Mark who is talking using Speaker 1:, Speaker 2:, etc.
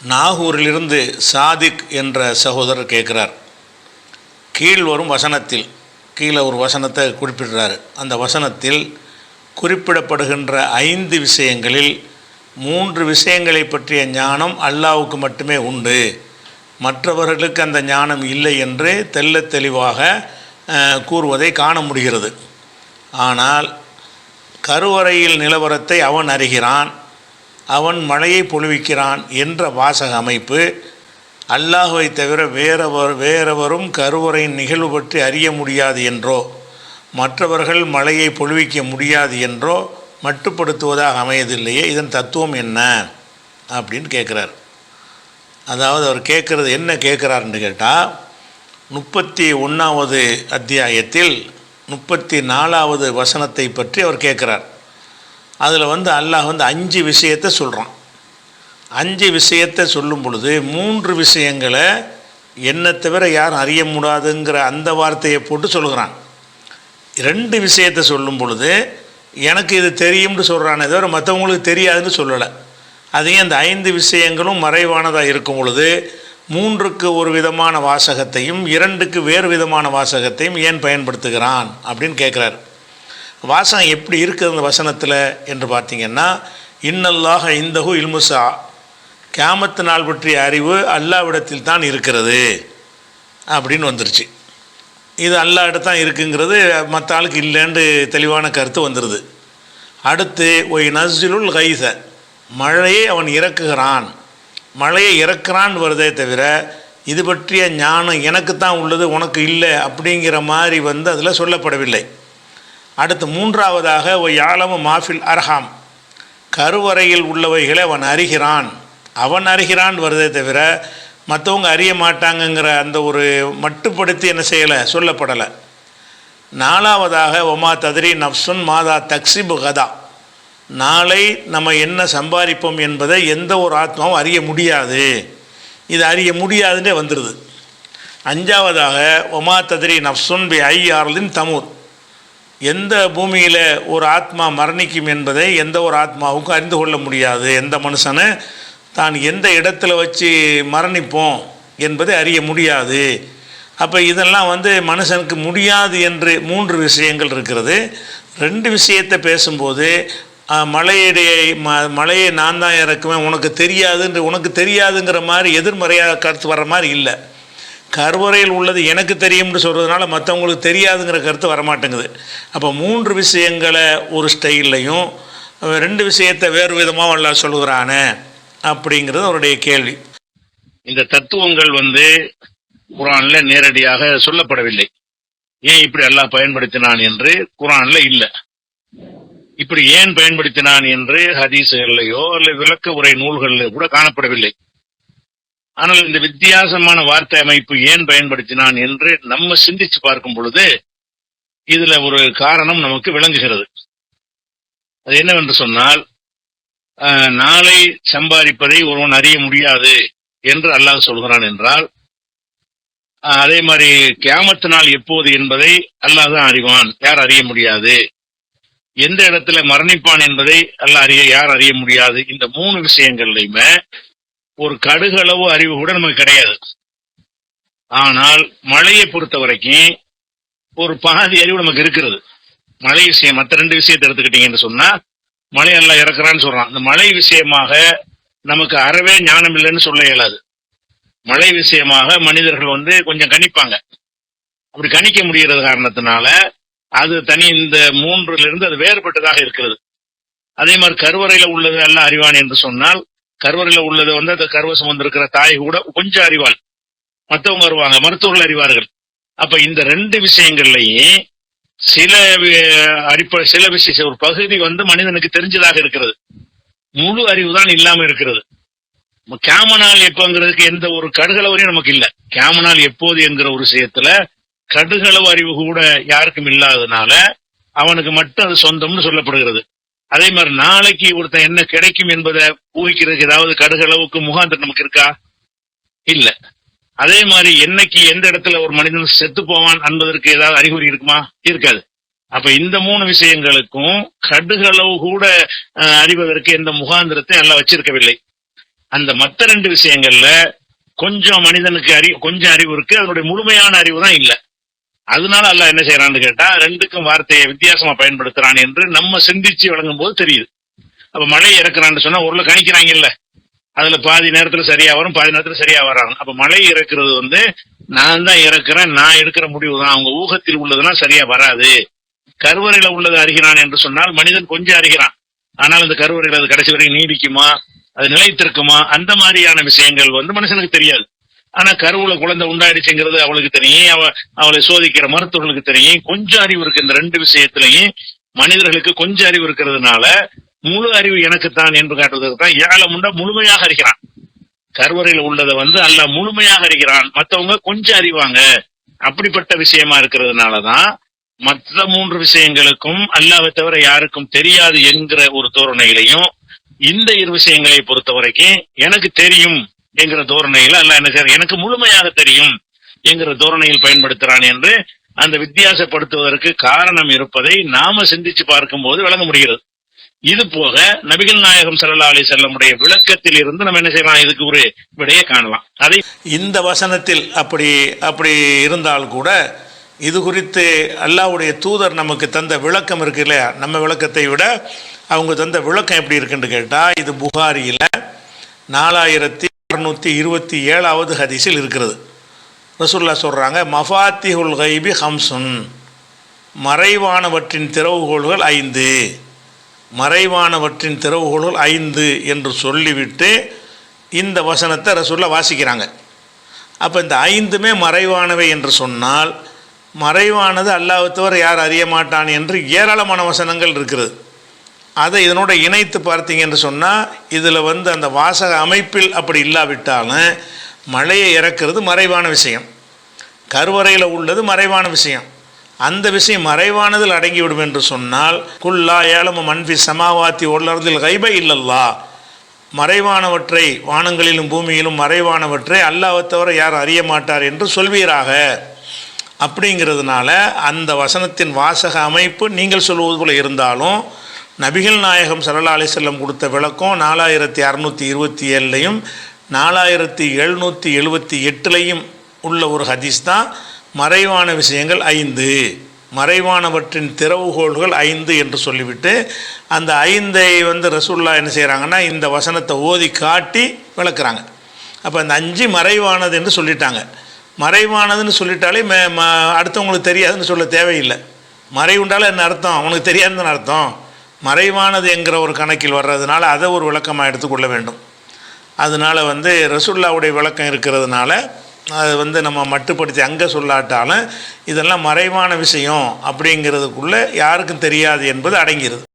Speaker 1: நாகூரிலிருந்து சாதிக் என்ற சகோதரர் கேட்குறார். கீழ் வரும் வசனத்தில், கீழே ஒரு வசனத்தை குறிப்பிடுறார். அந்த வசனத்தில் குறிப்பிடப்படுகின்ற 5 விஷயங்களில் 3 விஷயங்களை பற்றிய ஞானம் அல்லாஹ்வுக்கு மட்டுமே உண்டு, மற்றவர்களுக்கு அந்த ஞானம் இல்லை என்று தெள்ளத் தெளிவாக கூறுவதை காண முடிகிறது. ஆனால் கருவறையில் நிலவரத்தை அவன் அறிகிறான், அவன் மழையை பொழிவிக்கிறான் என்ற வாசக அமைப்பு அல்லாஹ்வை தவிர வேறெவரும் கருவறையின் நிகழ்வு பற்றி அறிய முடியாது என்றோ, மற்றவர்கள் மழையை பொழிவிக்க முடியாது என்றோ மட்டுப்படுத்துவதாக அமையதில்லையே. இதன் தத்துவம் என்ன அப்படின்னு கேட்குறார். அதாவது அவர் கேட்குறது என்ன கேட்குறாருன்னு கேட்டால், 31வது அத்தியாயத்தில் 34வது வசனத்தை பற்றி அவர் கேட்குறார். அதில் அல்லாஹ் 5 விஷயத்தை சொல்கிறான். 5 விஷயத்தை சொல்லும் பொழுது 3 விஷயங்களை என்னை தவிர யாரும் அறிய முடியாதுங்கிற அந்த வார்த்தையை போட்டு சொல்கிறான். 2 விஷயத்தை சொல்லும் பொழுது எனக்கு இது தெரியும்னு சொல்கிறானே தவிர மற்றவங்களுக்கு தெரியாதுன்னு சொல்லலை. அதையும் அந்த 5 விஷயங்களும் மறைவானதாக இருக்கும் பொழுது 3க்கு ஒரு விதமான வாசகத்தையும் 2க்கு வேறு விதமான வாசகத்தையும் ஏன் பயன்படுத்துகிறான் அப்படின்னு கேட்குறார். வாசகம் எப்படி இருக்குது அந்த வசனத்தில் என்று பார்த்திங்கன்னா, இன்னல்லாஹ இந்தஹு இல்முசா, கியாமத்து நாள் பற்றிய அறிவு அல்லாஹ்விடத்தில் தான் இருக்கிறது அப்படின்னு வந்துருச்சு. இது அல்லாஹ்விடம் தான் இருக்குங்கிறது மற்ற ஆளுக்கு இல்லைன்னு தெளிவான கருத்து வந்துடுது. அடுத்து ஒய் நஸ்ஜிலுல் கைஸ, மழையை அவன் இறக்குகிறான், மழையை இறக்குறான் வருதே தவிர இது பற்றிய ஞானம் எனக்கு தான் உள்ளது உனக்கு இல்லை அப்படிங்கிற மாதிரி அதில் சொல்லப்படவில்லை. அடுத்து 3வதாக ஒய் ஆலமு மாஃபில் அர்ஹாம், கருவறையில் உள்ளவைகளை அவன் அறிகிறான் வருதே தவிர மற்றவங்க அறிய மாட்டாங்கங்கிற அந்த ஒரு மட்டுப்படுத்தி என்ன செய்யலை, சொல்லப்படலை. 4வதாக ஒமா தத்ரி நஃப்சுன் மாதா தக்ஸிபு கதா, நாளை நம்ம என்ன சம்பாதிப்போம் என்பதை எந்த ஒரு ஆத்மாவும் அறிய முடியாது, இது அறிய முடியாதுன்னே வந்துடுது. 5வதாக ஒமா தத்ரி நஃப்சுன் பி ஐ ஆர்லின் தமூத், எந்த பூமியில் ஒரு ஆத்மா மரணிக்கும் என்பதை எந்த ஒரு ஆத்மாவுக்கும் அறிந்து கொள்ள முடியாது, எந்த மனுஷனை தான் எந்த இடத்துல வச்சு மரணிப்போம் என்பதை அறிய முடியாது. அப்போ இதெல்லாம் மனுஷனுக்கு முடியாது என்று 3 விஷயங்கள் இருக்கிறது. 2 விஷயத்தை பேசும்போது மழையை நான் தான் இறக்குவேன் உனக்கு தெரியாதுங்கிற மாதிரி எதிர்மறையாக கருத்து வர்ற மாதிரி இல்லை. கருவறையில் உள்ளது எனக்கு தெரியும்னு சொல்கிறதுனால மற்றவங்களுக்கு தெரியாதுங்கிற கருத்து வரமாட்டேங்குது. அப்போ 3 விஷயங்களை ஒரு ஸ்டைல்லையும் 2 விஷயத்தை வேறு விதமாக அல்லாஹ் சொல்கிறானே அப்படிங்கிறது அவருடைய கேள்வி. இந்த தத்துவங்கள் குர்ஆனில் நேரடியாக சொல்லப்படவில்லை. ஏன் இப்படி அல்லாஹ் பயன்படுத்தினான் என்று குர்ஆனில் இல்லை. இப்படி ஏன் பயன்படுத்தினான் என்று ஹதீஸுகள்லையோ அல்லது விளக்க உரை நூல்களில் கூட காணப்படவில்லை. ஆனால் இந்த வித்தியாசமான வார்த்தை அமைப்பு ஏன் பயன்படுத்தினான் என்று நம்ம சிந்திச்சு பார்க்கும் பொழுது இதுல ஒரு காரணம் நமக்கு விளங்குகிறது. அது என்னவென்று சொன்னால், நாளை சம்பாதிப்பதை ஒருவன் அறிய முடியாது என்று அல்லாஹ் சொல்கிறான் என்றால், அதே மாதிரி கியாமத்து நாள் எப்போது என்பதை அல்லாஹ் தான் அறிவான், யார் அறிய முடியாது. எந்த இடத்துல மரணிப்பான் என்பதை யார் அறிய முடியாது. இந்த 3 விஷயங்கள்லையுமே ஒரு கடுகளவு அறிவு கூட நமக்கு கிடையாது. ஆனால் மழையை பொறுத்த வரைக்கும் ஒரு பாதி அறிவு நமக்கு இருக்கிறது. மழை விஷயம், மற்ற 2 விஷயத்தை எடுத்துக்கிட்டீங்கன்னு சொன்னா, மழை எல்லாம் இறக்குறான்னு சொல்றான். இந்த மழை விஷயமாக நமக்கு அறவே ஞானம் இல்லைன்னு சொல்ல இயலாது. மழை விஷயமாக மனிதர்கள் கொஞ்சம் கணிப்பாங்க. அப்படி கணிக்க முடிகிறது காரணத்தினால அது தனி, இந்த 3லிருந்து அது வேறுபட்டதாக இருக்கிறது. அதே மாதிரி கருவறையில உள்ளது எல்லாம் அறிவான் என்று சொன்னால், கருவறையில் உள்ளது அந்த கருவ சுமந்திருக்கிற தாய் கூட கொஞ்சம் அறிவாள், மற்றவங்க வருவாங்க, மருத்துவர்கள் அறிவார்கள். அப்ப இந்த 2 விஷயங்கள்லையும் சில விஷயம் ஒரு பகுதி மனிதனுக்கு தெரிஞ்சதாக இருக்கிறது, முழு அறிவு தான் இல்லாம இருக்கிறது. கியாமனால் எப்போங்கிறதுக்கு எந்த ஒரு கடுகளவரையும் நமக்கு இல்லை. கியாமனால் எப்போது என்கிற ஒரு விஷயத்துல கடுகளவு அறிவு கூட யாருக்கும் இல்லாததுனால அவனுக்கு மட்டும் அது சொந்தம்னு சொல்லப்படுகிறது. அதே மாதிரி நாளைக்கு ஒருத்தன் என்ன கிடைக்கும் என்பதை ஊகிக்கிறதுக்கு ஏதாவது கடுகளவுக்கு முகாந்திரம் நமக்கு இருக்கா? இல்ல. அதே மாதிரி என்னைக்கு எந்த இடத்துல ஒரு மனிதன் செத்து போவான் என்பதற்கு ஏதாவது அறிகுறி இருக்குமா? இருக்காது. அப்ப இந்த 3 விஷயங்களுக்கும் கடுகளவு கூட அறிவதற்கு எந்த முகாந்திரத்தை நல்லா வச்சிருக்கவில்லை. அந்த மற்ற ரெண்டு விஷயங்கள்ல கொஞ்சம் மனிதனுக்கு கொஞ்சம் அறிவு இருக்கு, அதனுடைய முழுமையான அறிவு தான் இல்லை. அதனால அல்லாஹ் என்ன செய்யறான்னு கேட்டா ரெண்டுக்கும் வார்த்தையை வித்தியாசமா பயன்படுத்துறான் என்று நம்ம சிந்திச்சு வழங்கும் போது தெரியுது. அப்ப மழை இறக்குறான்னு சொன்னா ஊர்ல கணிக்கிறாங்கல்ல, அதுல பாதி நேரத்துல சரியா வரும், பாதி நேரத்துல சரியா வராங்க. அப்ப மழை இறக்குறது நான் தான் இறக்குறேன், நான் எடுக்கிற முடிவு தான், அவங்க ஊகத்தில் உள்ளதுன்னா சரியா வராது. கருவறையில உள்ளது அறிகிறான் என்று சொன்னால் மனிதன் கொஞ்சம் அறிகிறான், ஆனால் அந்த கருவறையில் அது கடைசி வரைக்கும் நீடிக்குமா, அது நிலைத்திருக்குமா, அந்த மாதிரியான விஷயங்கள் மனுஷனுக்கு தெரியாது. ஆனா கருவுல குழந்தை உண்டாயிடுச்சுங்கிறது அவளுக்கு தெரியும், அவளை சோதிக்கிற மருத்துவர்களுக்கு தெரியும். கொஞ்சம் அறிவு இருக்கு இந்த ரெண்டு விஷயத்திலையும். மனிதர்களுக்கு கொஞ்சம் அறிவு இருக்கிறதுனால முழு அறிவு எனக்குத்தான் என்று காட்டுவதற்கு தான் ஏழமுண்டா முழுமையாக அறிகிறான். கருவறையில் உள்ளதை அல்லாஹ் முழுமையாக அறிகிறான், மற்றவங்க கொஞ்சம் அறிவாங்க. அப்படிப்பட்ட விஷயமா இருக்கிறதுனாலதான் மற்ற மூன்று விஷயங்களுக்கும் அல்லாஹ்வை தவிர யாருக்கும் தெரியாது என்கிற ஒரு தோரணையிலையும், இந்த இரு விஷயங்களை பொறுத்த வரைக்கும் எனக்கு தெரியும் என்கிற தோரணையில அல்லாஹ் என்ன செய்ய, எனக்கு முழுமையாக தெரியும் என்கிற தோரணையில் பயன்படுத்துறான் என்று அந்த வித்தியாசப்படுத்துவதற்கு காரணம் இருப்பதை நாம சிந்திச்சு பார்க்கும் போது விளங்க முடிகிறது. இது போக நபிகள் நாயகம் ஸல்லல்லாஹு அலைஹி வஸல்லமுடைய விளக்கத்தில் இருந்து நம்ம என்ன செய்யலாம், இதுக்கு ஒரு விடையை காணலாம். அதை இந்த வசனத்தில் அப்படி இருந்தால் கூட இது குறித்து அல்லாஹ்வுடைய தூதர் நமக்கு தந்த விளக்கம் இருக்கு இல்லையா, நம்ம விளக்கத்தை விட அவங்க தந்த விளக்கம் எப்படி இருக்குன்னு கேட்டால், இது புகாரியில் 4627வது ஹதீஸில் இருக்கிறது. ரசூலுல்லாஹ் சொல்கிறாங்க, மஃபாத்திஹுல் கைபி ஹம்சுன், மறைவானவற்றின் திறவுகோள்கள் 5, மறைவானவற்றின் திறவுகோள்கள் 5 என்று சொல்லிவிட்டு இந்த வசனத்தை ரசூலுல்லாஹ் வாசிக்கிறாங்க. அப்போ இந்த 5மே மறைவானவை என்று சொன்னால், மறைவானது அல்லாஹ்வை தவிர யார் அறிய மாட்டான் என்று ஏராளமான வசனங்கள் இருக்கிறது. அதை இதனோட இணைத்து பார்த்தீங்க என்று சொன்னால், இதில் அந்த வாசக அமைப்பில் அப்படி இல்லாவிட்டாலும் மழையை இறக்கிறது மறைவான விஷயம், கருவறையில் உள்ளது மறைவான விஷயம். அந்த விஷயம் மறைவானதில் அடங்கிவிடும் என்று சொன்னால், குல்லா ஏலம மன்ஃபி சமாவாத்தி ஒல்லறதில் கைப இல்லல்லா, மறைவானவற்றை வானங்களிலும் பூமியிலும் மறைவானவற்றை அல்லாஹ்வை தவிர யார் அறிய மாட்டார் என்று சொல்வீராக. அப்படிங்கிறதுனால அந்த வசனத்தின் வாசக அமைப்பு நீங்கள் சொல்வது போல இருந்தாலும், நபிகள் நாயகம் ஸல்லல்லாஹு அலைஹி வஸல்லம் கொடுத்த விளக்கம் 4627லையும் 4778லையும் உள்ள ஒரு ஹதீஸ் தான் மறைவான விஷயங்கள் 5, மறைவானவற்றின் திறவுகோள்கள் 5 என்று சொல்லிவிட்டு அந்த 5ஐ ரசூலுல்லாஹ் என்ன செய்கிறாங்கன்னா இந்த வசனத்தை ஓதி காட்டி விளக்குறாங்க. அப்போ அந்த 5 மறைவானது என்று சொல்லிட்டாங்க. மறைவானதுன்னு சொல்லிட்டாலே அடுத்தவங்களுக்கு தெரியாதுன்னு சொல்ல தேவையில்லை. மறைவுண்டாலும் என்ன அர்த்தம், அவனுக்கு தெரியாதுன்னு அர்த்தம். மறைவானது என்கிற ஒரு கணக்கில் வர்றதுனால அதை ஒரு விளக்கமாக எடுத்துக்கொள்ள வேண்டும். அதனால் ரசூலுல்லாஹ்வுடைய விளக்கம் இருக்கிறதுனால அது நம்ம மட்டுப்படுத்தி அங்கே சொல்லாட்டாலும் இதெல்லாம் மறைவான விஷயம் அப்படிங்கிறதுக்குள்ளே யாருக்கும் தெரியாது என்பது அடங்கிடுது.